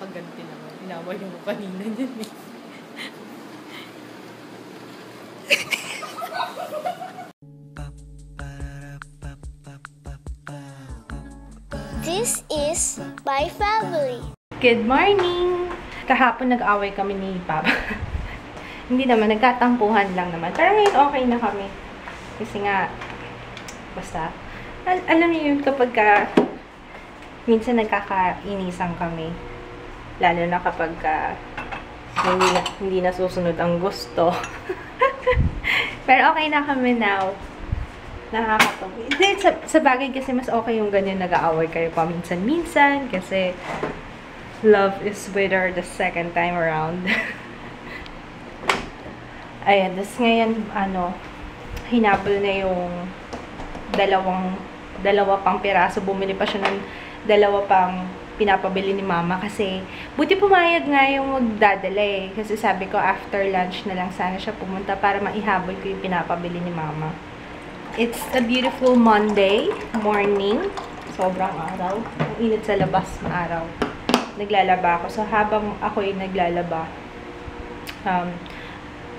ganti naman. Inaway mo kanina yun eh. This is my family. Good morning! Kahapon nag-away kami ni Papa. Hindi naman, nagkatampuhan lang naman. Pero ngayon okay na kami. Kasi nga, basta, alam niyo yun kapag minsan nagkakainisan kami. Lalo na kapag hindi na susunod ang gusto. Pero okay na kami now. Nakakatawa. Sa bagay kasi mas okay yung ganyan nag-aaway kayo paminsan-minsan. Kasi love is better the second time around. Ayan, tas ngayon, hinabol na yung dalawa pang piraso. Bumili pa siya ng dalawa pang pinapabili ni Mama kasi buti pumayag nga yung magdadala eh. Kasi sabi ko after lunch na lang sana siya pumunta para maihabol ko yung pinapabili ni Mama. It's a beautiful Monday morning. Sobrang araw. Ang init sa labas, maaraw. Naglalaba ako. So habang ako'y naglalaba,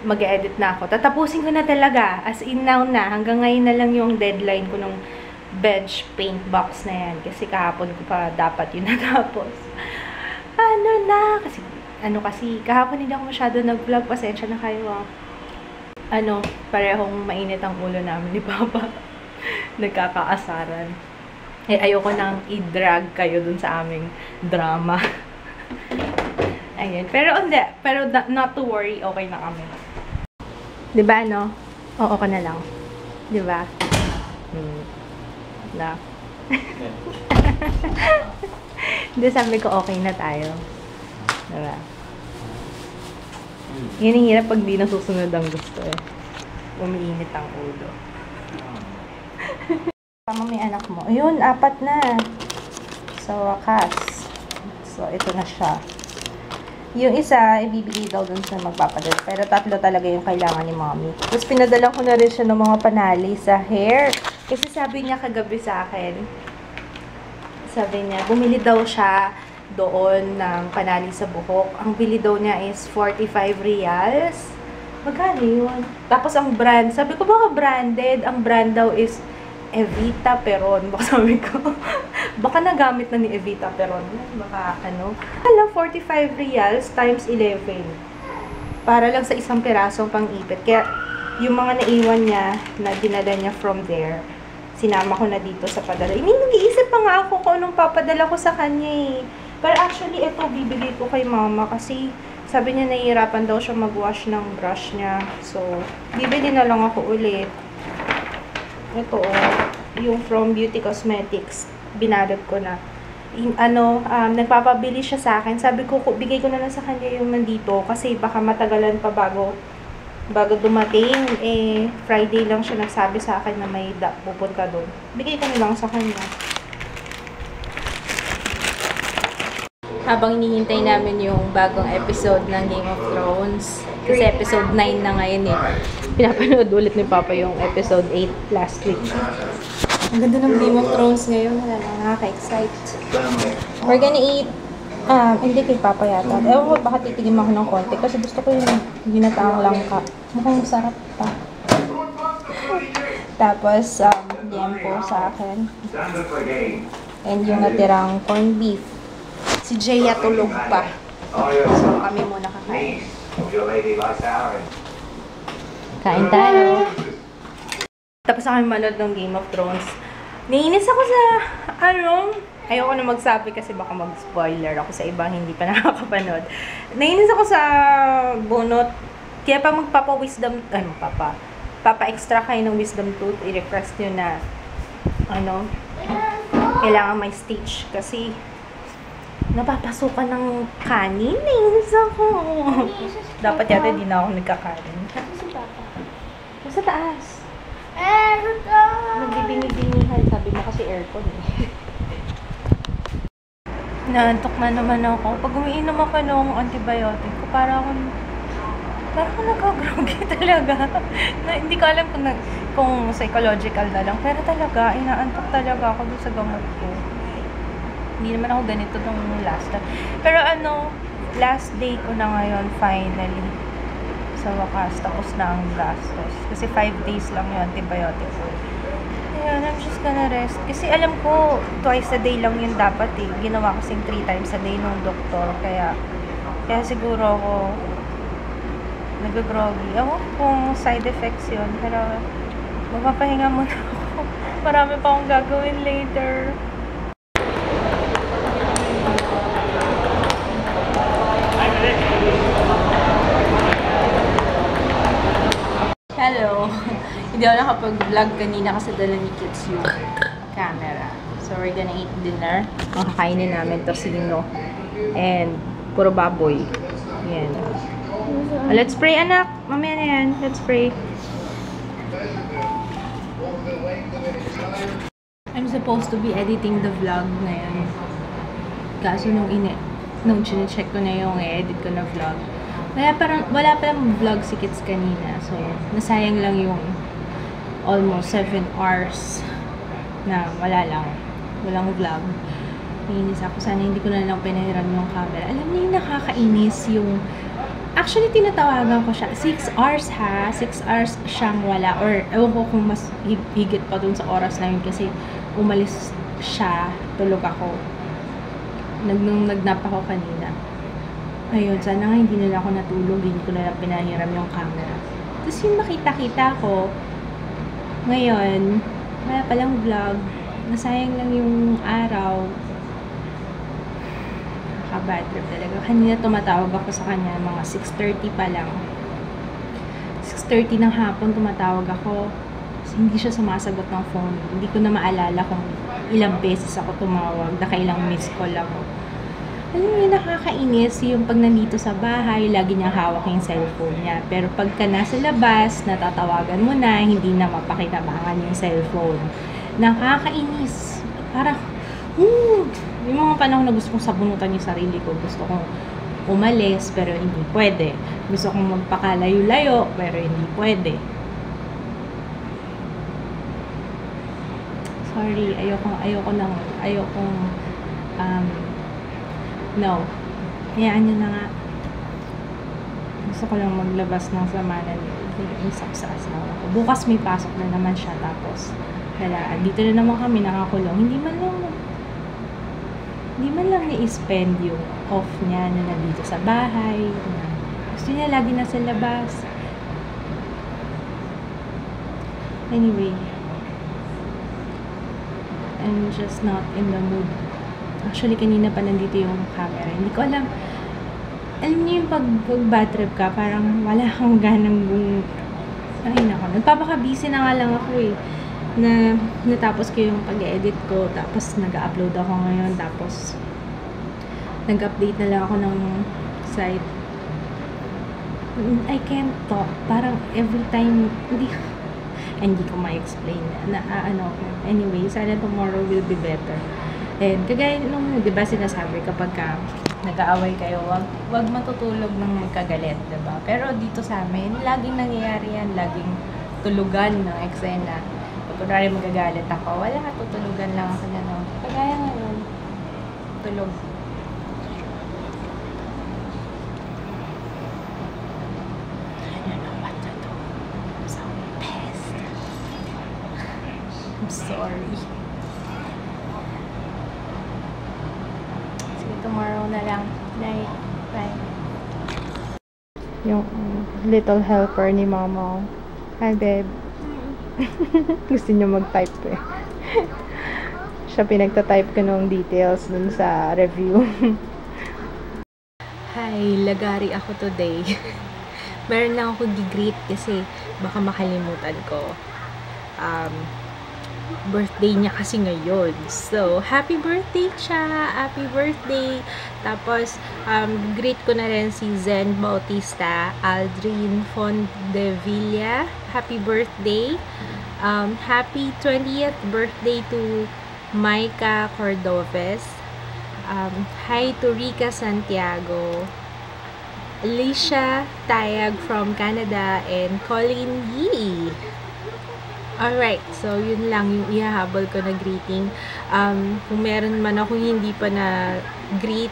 mag-edit na ako. Tatapusin ko na talaga. As in now na. Hanggang ngayon na lang yung deadline ko nung bench paint box na yan. Kasi kahapon ko pa dapat yun natapos. Kasi kahapon hindi ako masyado nag-vlog. Pasensya na kayo parehong mainit ang ulo namin ni Papa. Nagkakaasaran. Ayoko nang i-drag kayo dun sa aming drama. Ayun. Pero not to worry, okay na kami. Diba, no? Oo ka na lang. Diba? Na. Hindi, sabi ko okay na tayo. Diba? Yun ang hirap pag di nasusunod ang gusto eh. Umiinit ang ulo. Tama may anak mo. Ayun, 4 na. Sa wakas. So, ito na siya. Yung isa, ibibigay daw dun sa magpapadala. Pero 3 talaga yung kailangan ni Mommy. Tapos pinadala ko na rin siya ng mga panali sa hair. Kasi sabi niya kagabi sa akin, sabi niya, bumili daw siya doon ng panali sa buhok. Ang bili daw niya is 45 reals. Magkano yun? Tapos ang brand, sabi ko baka branded. Ang brand daw is Evita Peron. Baka sabi ko, baka nagamit na ni Evita Peron. Baka Alam, 45 reals times 11. Para lang sa isang pirasong pang-ipit. Kaya yung mga naiwan niya na dinala niya from there, sinama ko na dito sa padala. Nag-iisip pa nga ako kung anong papadala ko sa kanya eh. Pero actually, ito bibigay ko kay Mama kasi sabi niya nahihirapan daw siya mag-wash ng brush niya. So, bibili na lang ako ulit. Ito yung from Beauty Cosmetics. Binalot ko na. Nagpapabili siya sa akin. Sabi ko, bigay ko na lang sa kanya yung nandito kasi baka matagalan pa bago dumating. Friday lang siya nagsabi sa akin na may pupunta doon. Bigay ko na lang sa kanya. Habang hinihintay namin yung bagong episode ng Game of Thrones. Kasi episode 9 na ngayon eh. Pinapanood ulit ni Papa yung episode 8 last week. Ang ganda ng Game of Thrones ngayon. Nakaka-excite. We're gonna eat, hindi kay Papa yata. Ewan ko, baka titigim ako ng konti. Kasi gusto ko yung ginataang langka. Mukhang masarap pa. Tapos, liempo sa akin. And yung natirang corned beef. Si Jaya tulog pa. So, kami muna kakain. Kain tayo. Tapos kami manood ng Game of Thrones. Nainis ako sa, ayoko na magsabi kasi baka mag-spoiler ako sa ibang hindi pa nakakapanood. Nainis ako sa bunot. Kaya pa magpapa-wisdom, papa-extra kayo ng wisdom tooth, i-request nyo na, kailangan may stitch. Kasi, napapasukan ng kanin. Nainis ako. Dapat yata di na ako nagkakanin. Sa taas. Nagbibingi-bingihan. Sabi mo kasi aircon eh. Naantok na naman ako. Pag umiinom ako ng antibiotic ko, parang nagka-groggy talaga. Hindi ko alam kung psychological na lang. Pero talaga, inaantok talaga ako sa gamot ko. Hindi naman ako ganito nung last time. Pero ano, last day ko na ngayon, finally. Sa wakas, tapos na ang gastos. Kasi 5 days lang yung antibiotic ko. Ayan, I'm just gonna rest. Kasi alam ko, twice a day lang yun dapat eh. Ginawa kasing 3 times a day nung doktor. Kaya siguro ako nag-groggy. Ako kung side effects yun. Pero magpapahinga muna ako. Marami pa akong gagawin later. Hello! Hindi ako nakapag-vlog kanina kasi dala ni Kids yung camera. So, we're gonna eat dinner. Makakainin namin tocino. And, puro baboy. Yan. Let's pray, anak! Mamaya na yan. Let's pray. I'm supposed to be editing the vlog ngayon. Kaso nung chine-check ko na yung edit ko na vlog, wala palang vlog si Kids kanina. So, nasayang lang yung almost 7 hours na walang vlog. Nainis ako. Sana hindi ko na lang pinahiram yung camera. Alam niyo yung nakakainis yung... Actually, tinatawagan ko siya. 6 hours ha. 6 hours siyang wala. Or, ewan ko kung mas higit pa dun sa oras na yun kasi umalis siya. Tulog ako. Nung nagnap ako kanina. Ayun, sana nga hindi nila ako natulog. Hindi ko na lang pinahiram yung camera. Tapos yung makita-kita ko, ngayon, wala palang vlog. Nasayang lang yung araw. Bad trip talaga. Kanina tumatawag ako sa kanya, mga 6:30 pa lang. 6:30 ng hapon tumatawag ako. Kasi hindi siya sumasagot ng phone. Hindi ko na maalala kung ilang beses ako tumawag. Nakailang missed call ako. Alam mo yung nakakainis yung pag nandito sa bahay, lagi niyang hawak yung cellphone niya. Pero pagka nasa labas, natatawagan mo na, hindi na mapakinabangan yung cellphone. Nakakainis. Parang, yung mga panahon na gusto kong sabunutan yung sarili ko, gusto kong umalis, pero hindi pwede. Gusto kong magpakalayo-layo, pero hindi pwede. Sorry, ayokong, no. Hayaan nyo na nga. Gusto ko lang maglabas ng sama na iisap sa asawa ko. Bukas may pasok na naman siya, tapos, dito na naman kami nakakulong. Hindi man lang ni-spend yung off niya na nandito sa bahay. Gusto niya lagi nasa labas. Anyway, I'm just not in the mood. Actually, kanina pa nandito yung camera. Hindi ko alam. Alam niyo yung pag bad trip ka, parang wala kang ganang ay nako. Nagpapaka-busy na nga lang ako eh. Na natapos ko yung pag-edit ko, tapos nag-upload ako ngayon, tapos nag-update na lang ako ng site. I can't talk. Parang every time, hindi ko ma-explain na ano. Anyway, sana tomorrow will be better. And kagaya nung, di ba sinasabi kapag nag-aaway kayo, wag matutulog ng magkagalit, di ba? Pero dito sa amin, laging nangyayari yan, laging tulugan ng eksena. Kunwari magagalit ako, wala, tutulugan lang ako na, no? Kagaya ngayon, tulog. I don't know what to do. I'm so pissed. I'm sorry. Sige, tomorrow na lang. Night. Bye. Yung little helper ni Mama. Hi, babe. Gusto niya mag-type eh. Siya pinagta-type ko nung details dun sa review. Hi, lagari ako today. Meron lang ako gi-greet kasi baka makalimutan ko. Birthday niya kasi ngayon. So, happy birthday siya! Happy birthday! Tapos, greet ko na rin si Zen Bautista, Aldrin Fondevilla. Happy birthday! Happy 20th birthday to Maika Cordoves. Hi to Rica Santiago. Alicia Tayag from Canada and Colleen Yee. Alright, so yun lang yung ihahabol ko na greeting. Kung meron man ako hindi pa na greet,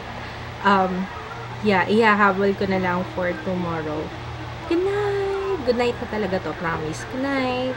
ihahabol ko na lang for tomorrow. Good night! Good night na talaga to, promise. Good night!